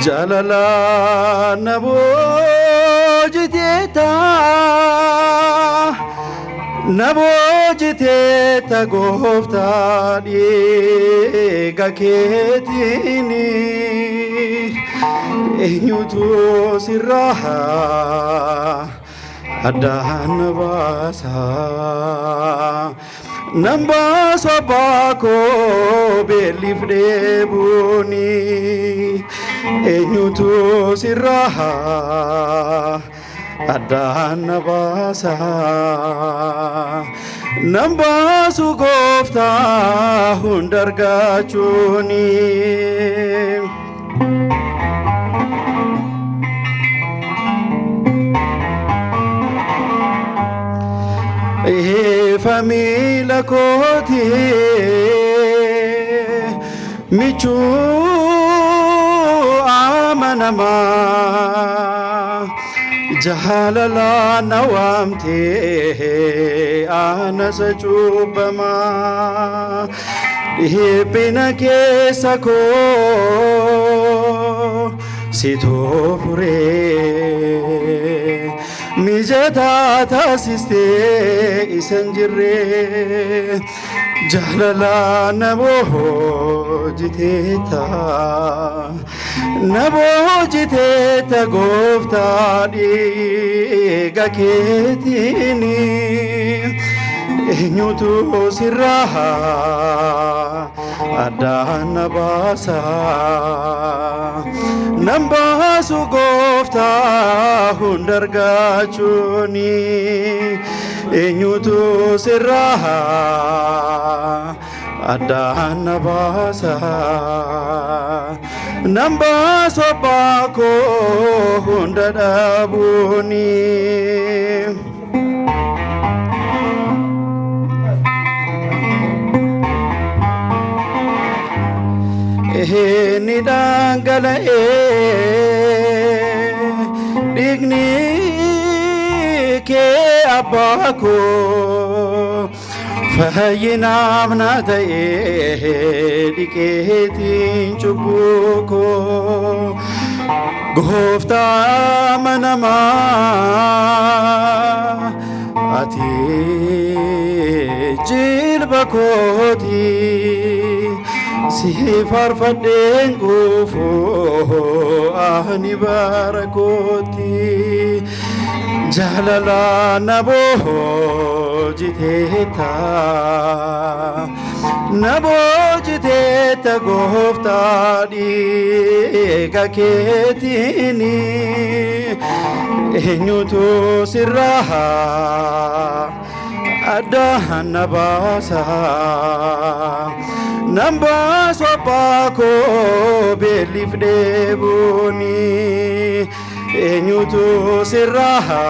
Jalala nabo jiteta gofta diga ketini enyutu siraha adan basa namba sabako belifde buni enyutu siraha adan basa namba sugofta hundargachuni famila koti michu amanama jahalala nawamte anasa chubama dihipina kesako sitofure mijata tasiste isanjire jalala nabo jiteta gofta diga ketini enyutu siraha adan basa namba sugofta hundargachuni enyutu siraha adan basa namba sobako hundadabuni ni dangala digni ke abako fayina abnata diketin chubuko gofta manama ati jilbakoti si farfaden gufo ahni barakoti jalala nabo jiteta gofta diga ketini enyutu siraha adan basa namba sobako belifde buni enyutu siraha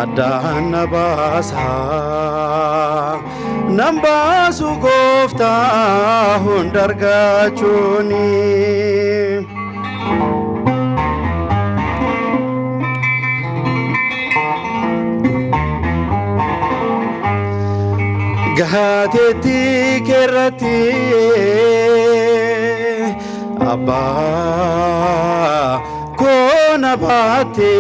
adan basa namba sugofta hundargachuni gahateti kerati abba kona bate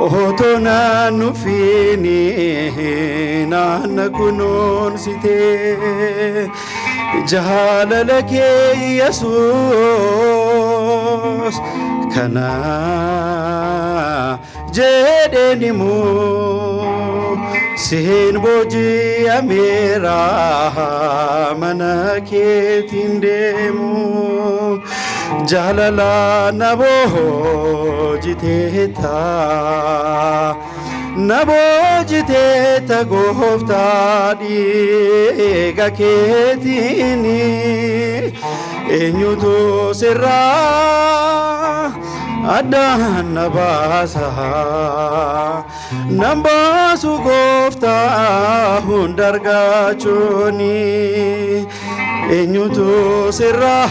otona nufini nana kunon site jahalalake yesus kana jedenimu sin boji amera manaketindemu jalala nabo jiteta gofta diga ketini enyutu sirra adan basa namba sugofta hundargachuni enyutu sirra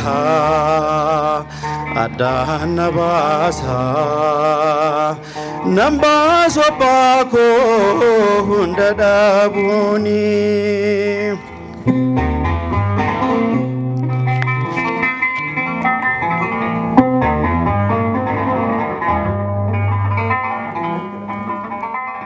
adan basa nan baasu abbaa koo hunda dhaabuuni.